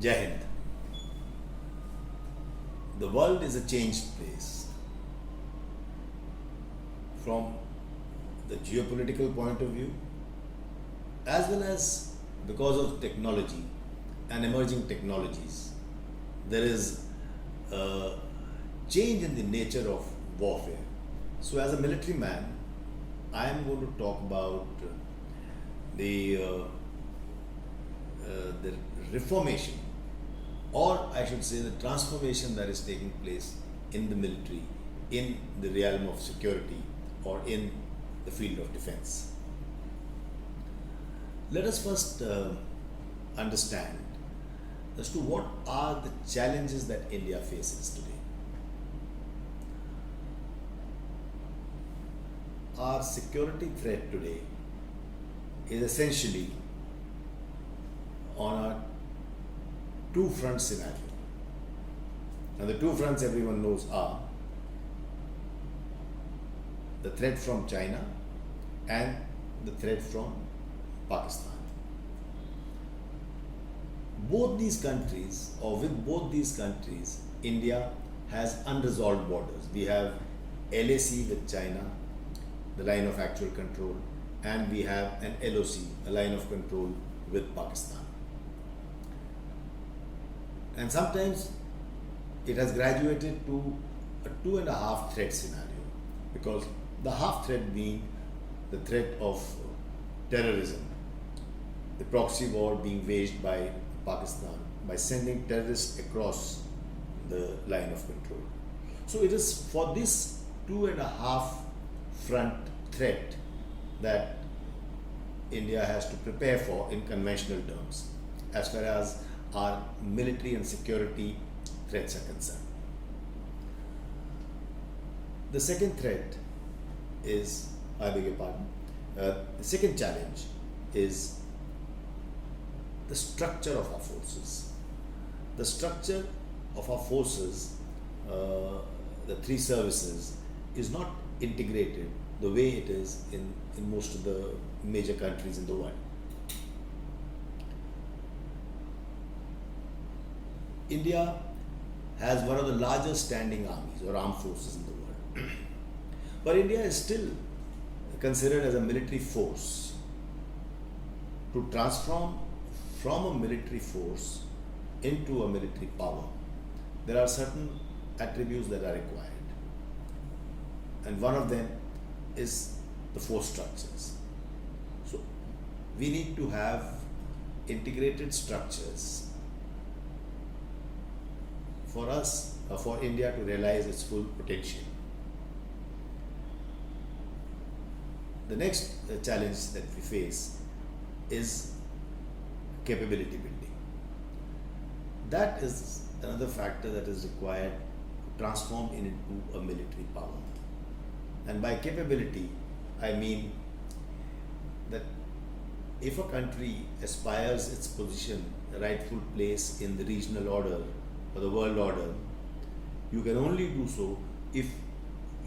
Jai Hind. The world is a changed place. From the geopolitical point of view, as well as because of technology and emerging technologies, there is a change in the nature of warfare. So, as a military man, I am going to talk about the the reformation, or I should say, the transformation that is taking place in the military, in the realm of security, or in the field of defense. Let us first understand as to what are the challenges that India faces today. Our security threat today is essentially on a two front scenario. Now, the two fronts everyone knows are the threat from China and the threat from Pakistan. Both these countries, or with both these countries, India has unresolved borders. We have LAC with China, the line of actual control, and we have an LOC, a line of control with Pakistan. And sometimes it has graduated to a two and a half threat scenario, because the half threat being the threat of terrorism, the proxy war being waged by Pakistan by sending terrorists across the line of control. So it is for this two and a half front threat that India has to prepare for in conventional terms, as far as our military and security threats are concerned. The second threat is, I beg your pardon, the second challenge is the structure of our forces. The structure of our forces, the three services, is not integrated the way it is in most of the major countries in the world. India has one of the largest standing armies or armed forces in the world. But India is still considered as a military force. To transform from a military force into a military power, there are certain attributes that are required. And one of them is the force structures. So we need to have integrated structures for us, for India to realize its full potential. The next challenge that we face is capability building. That is another factor that is required to transform into a military power. And by capability, I mean that if a country aspires its position, the rightful place in the regional order or the world order, you can only do so if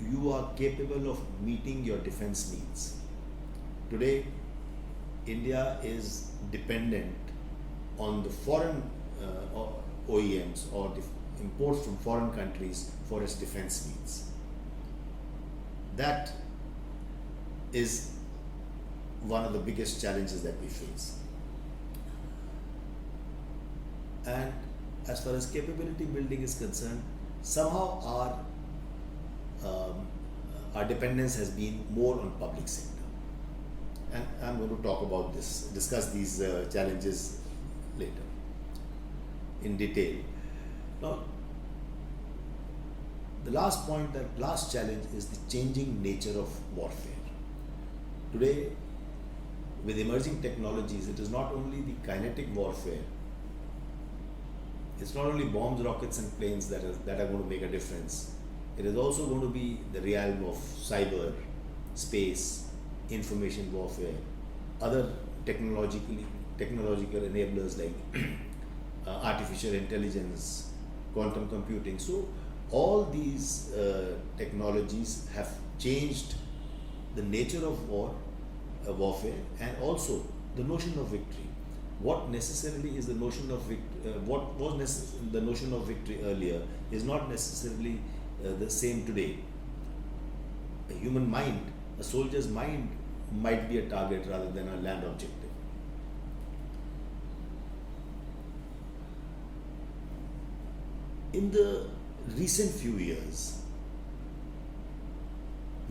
you are capable of meeting your defense needs. Today, India is dependent on the foreign OEMs or imports from foreign countries for its defense needs. That is one of the biggest challenges that we face. And as far as capability building is concerned, somehow our dependence has been more on public sector. And I'm going to talk about this, discuss these challenges later in detail. Now, the last point, that last challenge, is the changing nature of warfare. Today, with emerging technologies, it is not only the kinetic warfare, it's not only bombs, rockets and planes that are going to make a difference. It is also going to be the realm of cyber, space, information warfare, other technological enablers like artificial intelligence, quantum computing. So all these technologies have changed the nature of warfare, and also the notion of victory. what necessarily is the notion of what was the notion of victory earlier is not necessarily the same today. A human mind, a soldier's mind might be a target rather than a land objective. In the recent few years,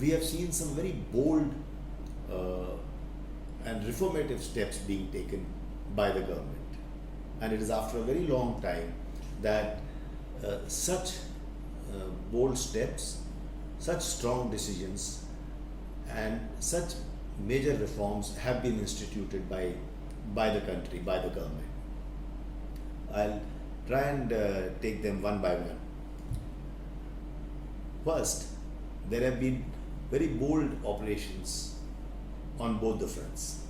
we have seen some very bold and reformative steps being taken by the government. And it is after a very long time that such bold steps, such strong decisions, and such major reforms have been instituted by the country, by the government. I'll try and take them one by one. First, there have been very bold operations on both the fronts.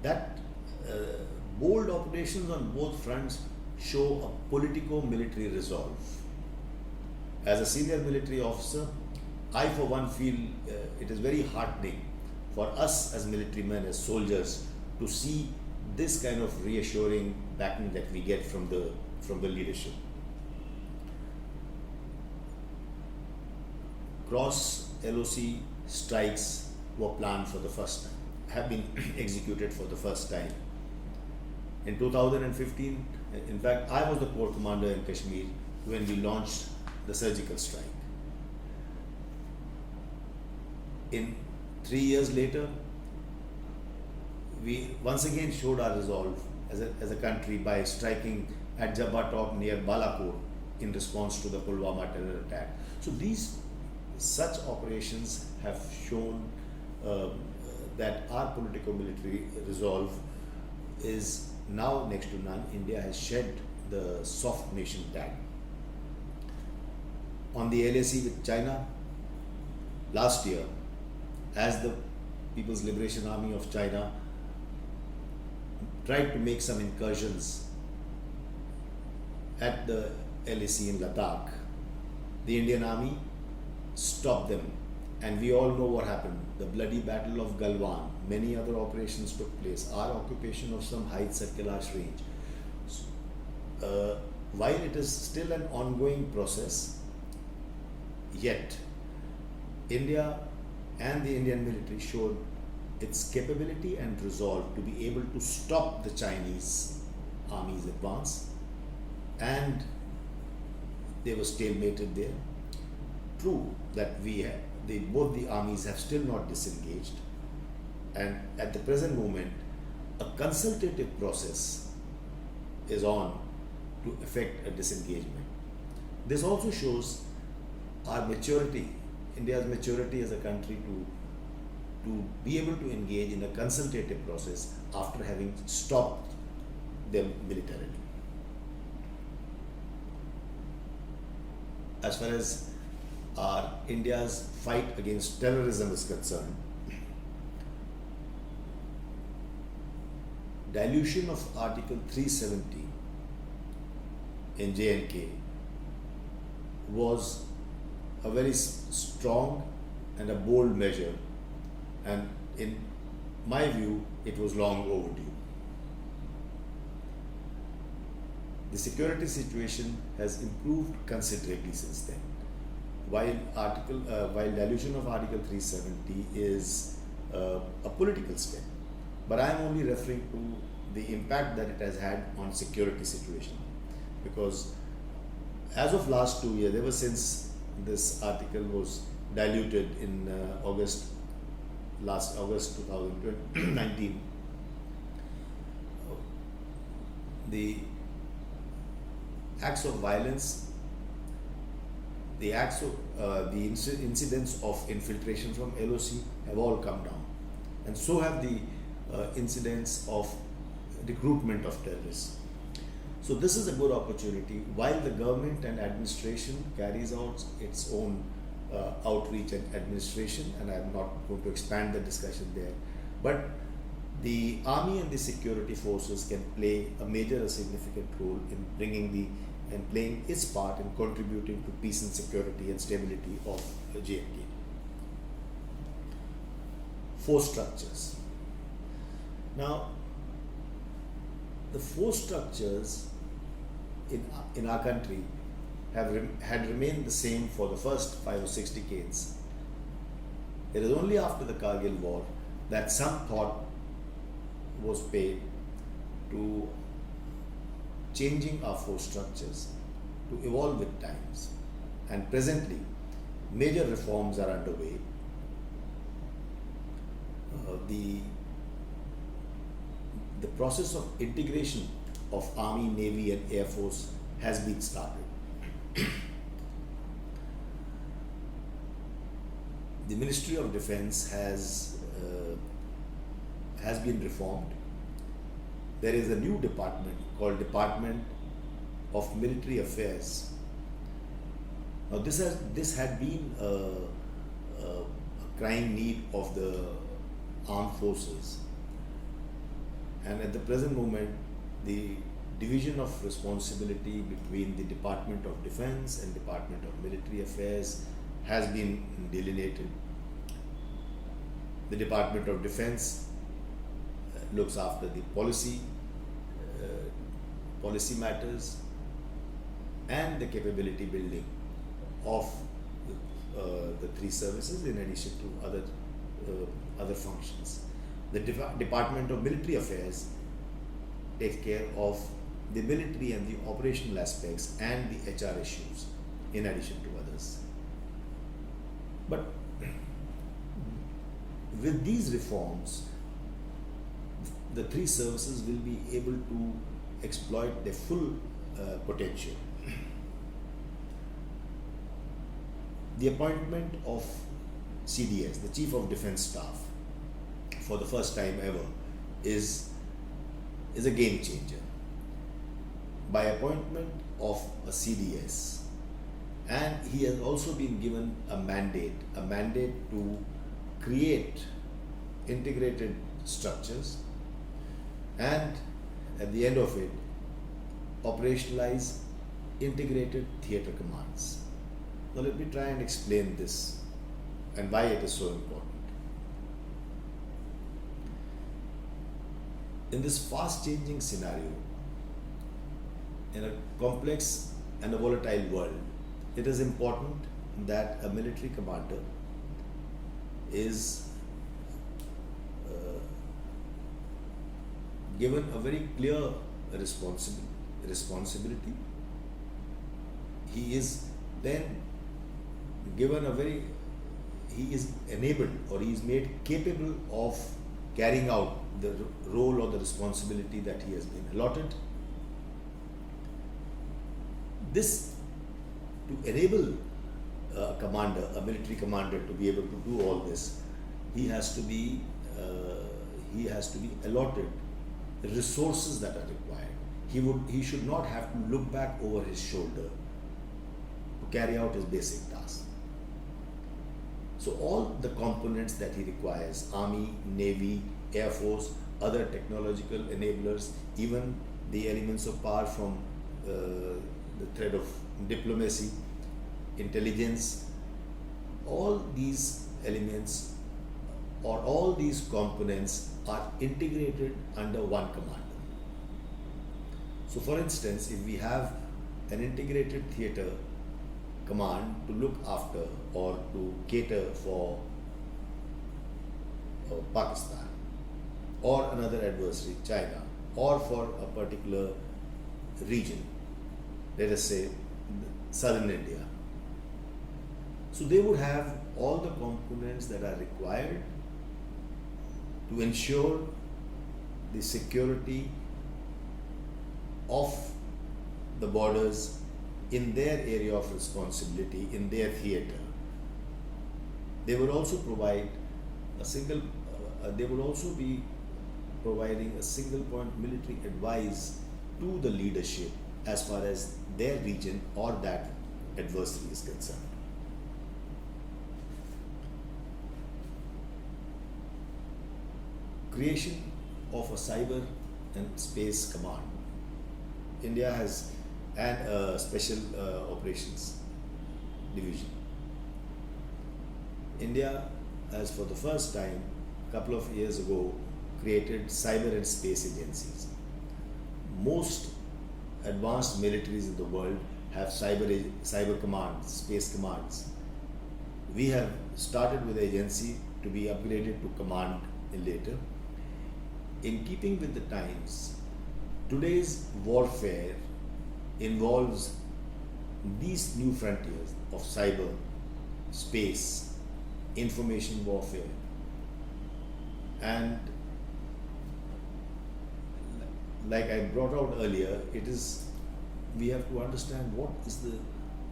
That bold operations on both fronts show a politico-military resolve. As a senior military officer, I for one feel it is very heartening for us as military men, as soldiers, to see this kind of reassuring backing that we get from the leadership. Cross LOC strikes were planned for the first time, have been executed for the first time. In 2015, in fact, I was the corps commander in Kashmir when we launched the surgical strike. In 3 years later, we once again showed our resolve as a country by striking at Jabba Top near Balakot in response to the Pulwama terror attack. So such operations have shown that our politico-military resolve is now next to none. India has shed the soft nation tag. On the LAC with China, last year, as the People's Liberation Army of China tried to make some incursions at the LAC in Ladakh, the Indian Army stopped them, and we all know what happened. The bloody Battle of Galwan, many other operations took place, our occupation of some heights at Kailash Range. While it is still an ongoing process, yet India and the Indian military showed its capability and resolve to be able to stop the Chinese army's advance, and they were stalemated there. True that both the armies have still not disengaged, and at the present moment a consultative process is on to effect a disengagement. This also shows our maturity, India's maturity as a country to be able to engage in a consultative process after having stopped them militarily. As far as India's fight against terrorism is concerned, dilution of Article 370 in J&K was a very strong and a bold measure, and in my view, it was long overdue. The security situation has improved considerably since then. While dilution of Article 370 is a political step, but I am only referring to the impact that it has had on security situation, because as of last 2 years, ever since this article was diluted in last August 2019, the acts of violence, the incidents of infiltration from LOC have all come down, and so have the incidents of recruitment of terrorists. So this is a good opportunity while the government and administration carries out its own outreach and administration, and I am not going to expand the discussion there, but the army and the security forces can play a major, a significant role in playing its part in contributing to peace and security and stability of J&K. Force structures. Now, the force structures in our country had remained the same for the first 5 or 6 decades. It is only after the Kargil war that some thought was paid to changing our force structures to evolve with times. And presently, major reforms are underway. The process of integration of Army, Navy, and Air Force has been started. The Ministry of Defence has been reformed. There is a new department called Department of Military Affairs. Now, this had been a crying need of the armed forces, and at the present moment, the division of responsibility between the Department of Defence and Department of Military Affairs has been delineated. The Department of Defence looks after the policy matters and the capability building of the three services, in addition to other functions. The Department of Military Affairs takes care of the military and the operational aspects and the HR issues, in addition to others. But with these reforms, the three services will be able to exploit their full potential. The appointment of CDS, the Chief of Defence Staff, for the first time ever, is a game changer. By appointment of a CDS, and he has also been given a mandate to create integrated structures, and at the end of it, operationalize integrated theatre commands. Now let me try and explain this and why it is so important. In this fast changing scenario, in a complex and a volatile world, it is important that a military commander is given a very clear responsibility. He is then given he is enabled, or he is made capable of carrying out the role or the responsibility that he has been allotted. This, to enable a military commander to be able to do all this, he has to be allotted the resources that are required. He should not have to look back over his shoulder to carry out his basic tasks. So all the components that he requires, Army, Navy, Air Force, other technological enablers, even the elements of power from the thread of diplomacy, intelligence, all these elements or all these components are integrated under one commander. So for instance, if we have an integrated theatre command to look after or to cater for Pakistan or another adversary, China, or for a particular region, let us say southern India. So they would have all the components that are required to ensure the security of the borders in their area of responsibility, in their theatre. They will also provide they will also be providing a single point military advice to the leadership as far as their region or that adversary is concerned. Creation of a cyber and space command. India has a special operations division. India has, for the first time, a couple of years ago, created cyber and space agencies. Most advanced militaries in the world have cyber commands, space commands. We have started with the agency to be upgraded to command later. In keeping with the times, today's warfare involves these new frontiers of cyber, space, information warfare, and like I brought out earlier, we have to understand what is the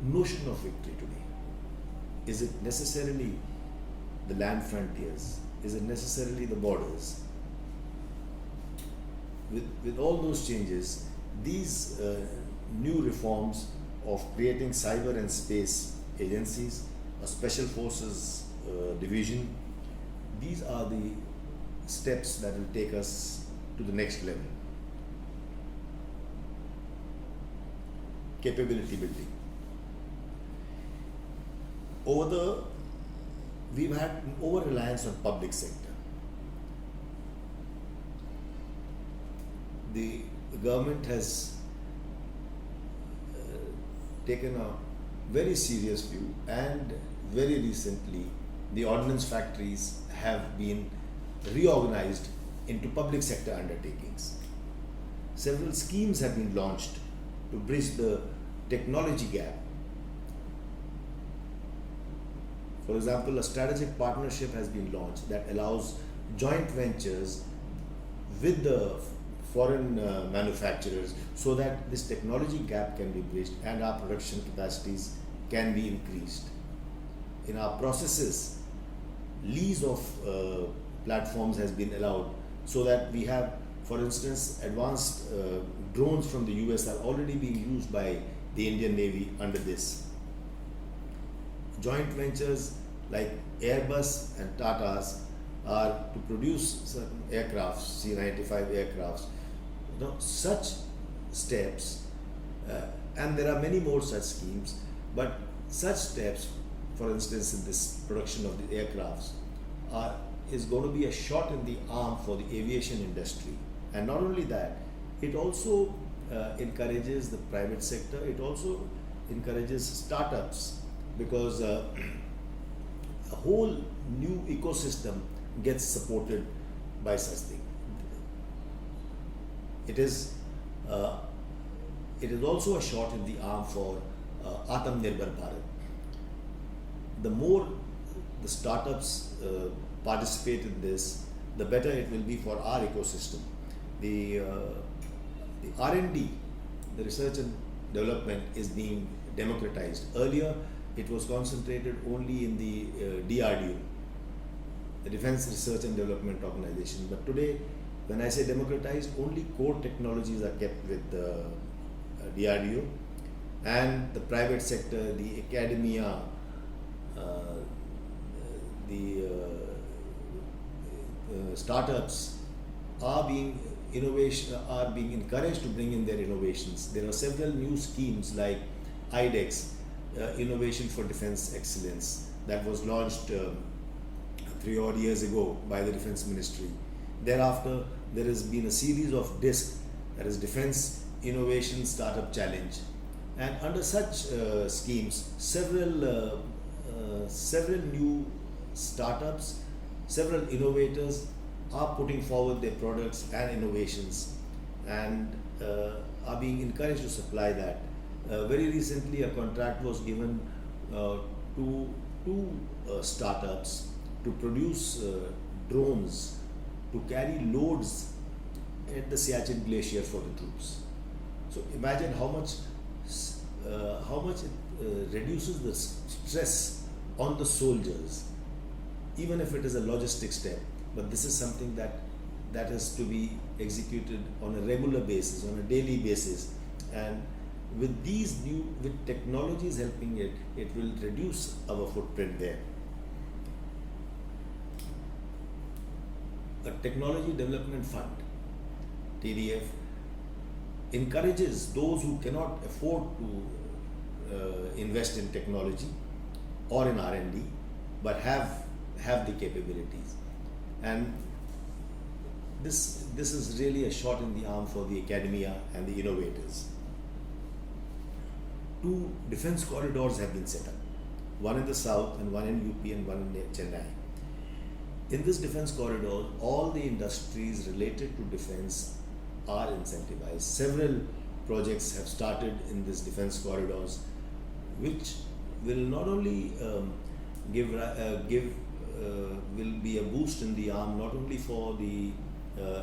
notion of victory today. Is it necessarily the land frontiers? Is it necessarily the borders? With all those changes, these new reforms of creating cyber and space agencies, a special forces division, these are the steps that will take us to the next level. Capability building. We've had an over-reliance on public sector. The government has taken a very serious view, and very recently the ordnance factories have been reorganized into public sector undertakings. Several schemes have been launched to bridge the technology gap. For example, a strategic partnership has been launched that allows joint ventures with the foreign manufacturers so that this technology gap can be bridged and our production capacities can be increased. In our processes, lease of platforms has been allowed so that we have, for instance, advanced drones from the US are already being used by the Indian Navy under this. Joint ventures like Airbus and Tata's are to produce certain aircrafts, C-95 aircrafts. Such steps, and there are many more such schemes, but such steps, for instance, in this production of the aircrafts, is going to be a shot in the arm for the aviation industry. And not only that, it also encourages the private sector, it also encourages startups, because a whole new ecosystem gets supported by such things. It is also a shot in the arm for Atmanirbhar Bharat. The more the startups participate in this, the better it will be for our ecosystem. The R&D, the research and development, is being democratized. Earlier, it was concentrated only in the DRDO, the Defense Research and Development Organization. But today, when I say democratized, only core technologies are kept with the DRDO, and the private sector, the academia, the startups are being encouraged to bring in their innovations. There are several new schemes like IDEX, Innovation for Defense Excellence, that was launched 3 odd years ago by the Defense Ministry. Thereafter, there has been a series of DISC, that is Defense Innovation Startup Challenge, and under such schemes, several new startups, several innovators are putting forward their products and innovations, and are being encouraged to supply that. Very recently, a contract was given to two startups to produce drones to carry loads at the Siachen Glacier for the troops. So imagine how much it reduces the stress on the soldiers, even if it is a logistic step. But this is something that has to be executed on a regular basis, on a daily basis, and with technologies helping it will reduce our footprint there. A Technology Development Fund, TDF, encourages those who cannot afford to invest in technology or in R&D, but have the capabilities. And this is really a shot in the arm for the academia and the innovators. Two defense corridors have been set up, one in the south and one in UP and one in Chennai. In this defense corridor, all the industries related to defense are incentivized. Several projects have started in this defense corridors, which will not only will be a boost in the arm not only for the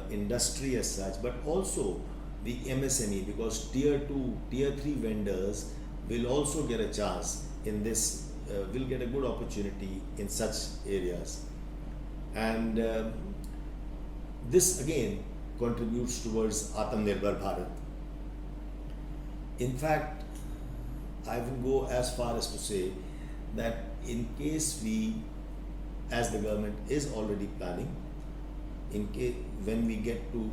industry as such, but also the MSME, because tier 2, tier 3 vendors will also get a chance in this, will get a good opportunity in such areas. And this again contributes towards Atmanirbhar Bharat. In fact, I will go as far as to say that in case we, as the government is already planning, in case when we get to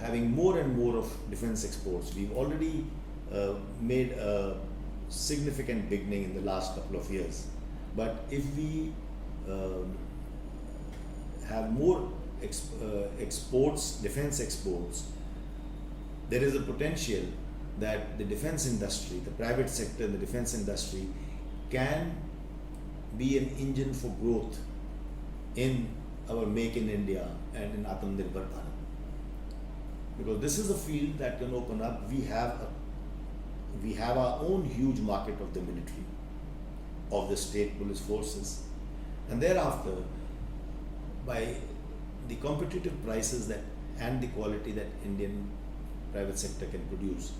having more and more of defense exports, we've already made a significant beginning in the last couple of years. But if we have more exports, defense exports, there is a potential that the defense industry, the private sector in the defense industry can be an engine for growth in our Make in India and in Atmanirbhar Bharat. Because this is a field that can open up. We have our own huge market of the military, of the state police forces, and thereafter, by the competitive prices that and the quality that Indian private sector can produce,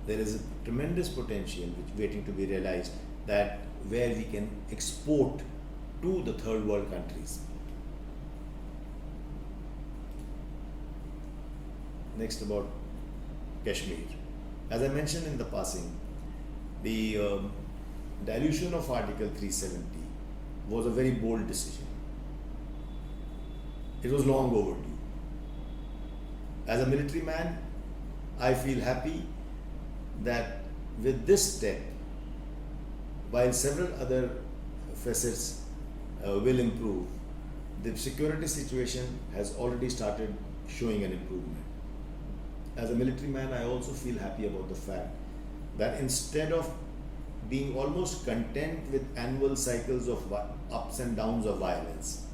there is a tremendous potential which waiting to be realized, that where we can export to the third world countries. Next, about Kashmir. As I mentioned in the passing, the dilution of Article 370 was a very bold decision. It was long overdue. As a military man, I feel happy that with this step, while several other facets will improve, the security situation has already started showing an improvement. As a military man, I also feel happy about the fact that instead of being almost content with annual cycles of ups and downs of violence,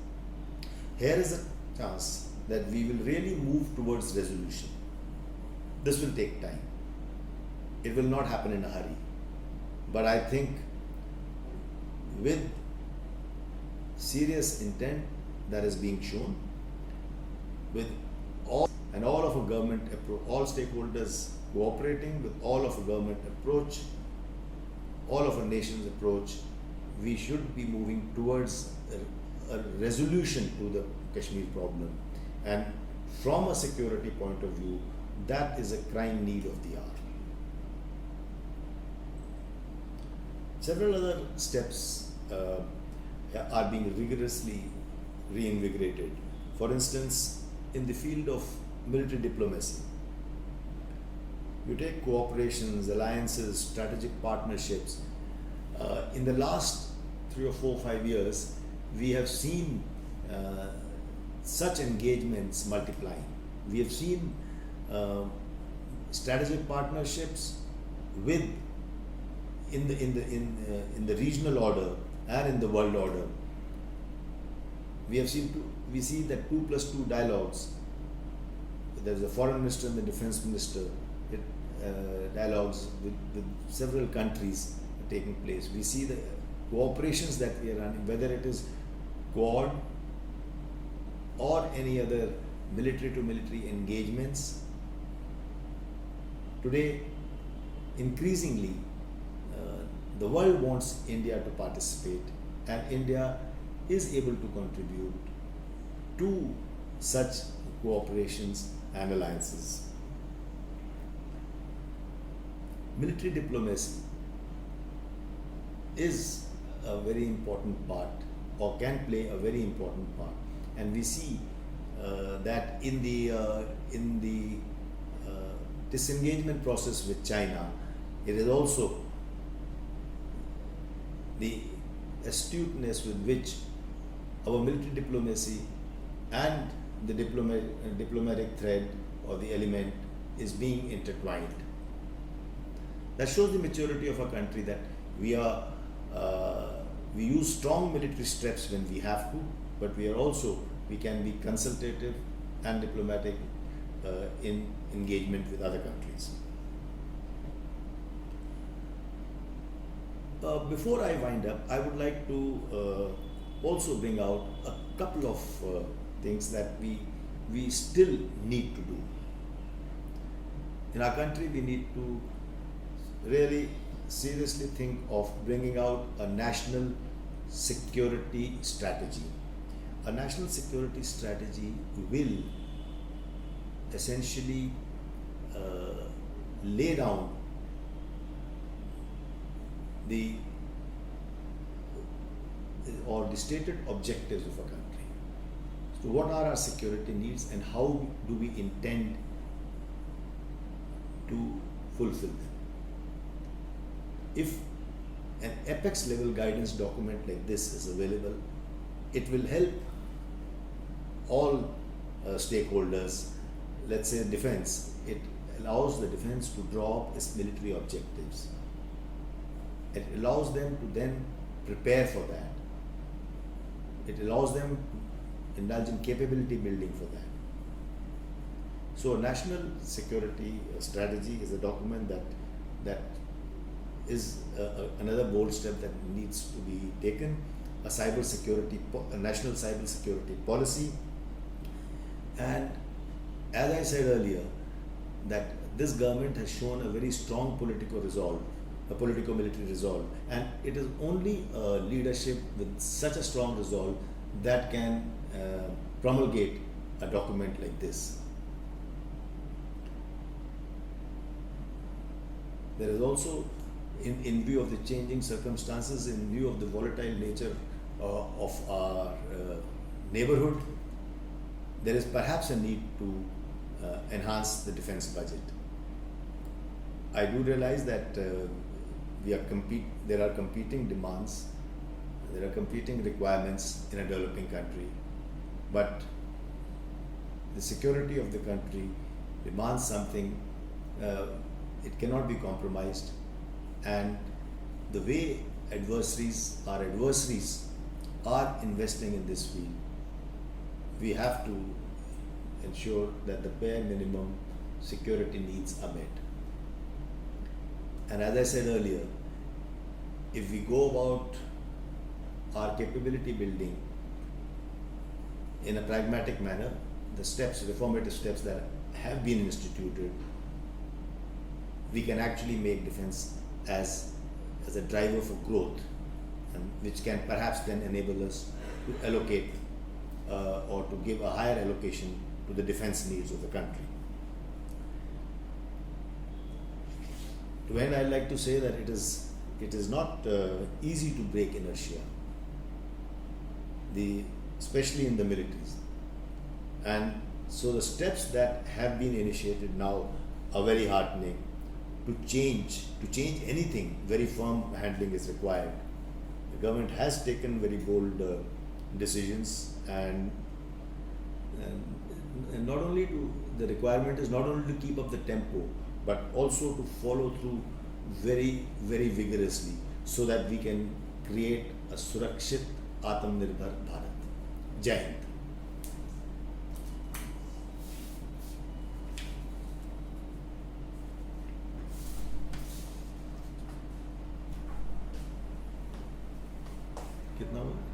here is a chance that we will really move towards resolution. This will take time. It will not happen in a hurry. But I think with serious intent that is being shown, with all of a government approach, all stakeholders cooperating with all of a government approach, all of a nation's approach, we should be moving towards a resolution to the Kashmir problem. And from a security point of view, that is a crying need of the hour. Several other steps are being rigorously reinvigorated. For instance, in the field of military diplomacy, you take cooperations, alliances, strategic partnerships. In the last 3 or 4 or 5 years, we have seen such engagements multiplying. We have seen strategic partnerships with in the regional order and in the world order. We see that 2+2 dialogues. There's a foreign minister and the defense minister dialogues with several countries taking place. We see the cooperations that we are running, whether it is Quad or any other military to military engagements. Today, increasingly, the world wants India to participate, and India is able to contribute to such cooperations and alliances. Military diplomacy is a very important part, or can play a very important part, and we see that in the disengagement process with China, it is also the astuteness with which our military diplomacy and the diplomatic thread or the element is being intertwined. That shows the maturity of our country, that we are we use strong military steps when we have to, but we can be consultative and diplomatic in engagement with other countries. Before I wind up, I would like to also bring out a couple of things that we still need to do. In our country, we need to really seriously think of bringing out a national security strategy. A national security strategy will essentially lay down the stated objectives of a country. So what are our security needs and how do we intend to fulfill them? If an apex level guidance document like this is available, it will help all stakeholders. Let's say defense, it allows the defense to draw up its military objectives. It allows them to then prepare for that. It allows them to indulge in capability building for that. So a national security strategy is a document that is another bold step that needs to be taken. A national cyber security policy, and as I said earlier, that this government has shown a very strong political resolve, a politico-military resolve, and it is only leadership with such a strong resolve that can promulgate a document like this. There is also, in view of the changing circumstances, in view of the volatile nature of our neighborhood, there is perhaps a need to enhance the defense budget. I do realize that there are competing demands, there are competing requirements in a developing country, but the security of the country demands something. It cannot be compromised, and the way our adversaries are investing in this field, we have to ensure that the bare minimum security needs are met. And as I said earlier, if we go about our capability building in a pragmatic manner, the reformative steps that have been instituted, we can actually make defense as a driver for growth, and which can perhaps then enable us to allocate or to give a higher allocation to the defense needs of the country. To end, I'd like to say that it is not easy to break inertia, especially in the militaries. And so the steps that have been initiated now are very heartening. To change anything, very firm handling is required. The government has taken very bold decisions, and not only the requirement is not only to keep up the tempo, but also to follow through very, very vigorously, so that we can create a Surakshit Atmanirbhar Bharat. Jai Hind. कितना हुआ?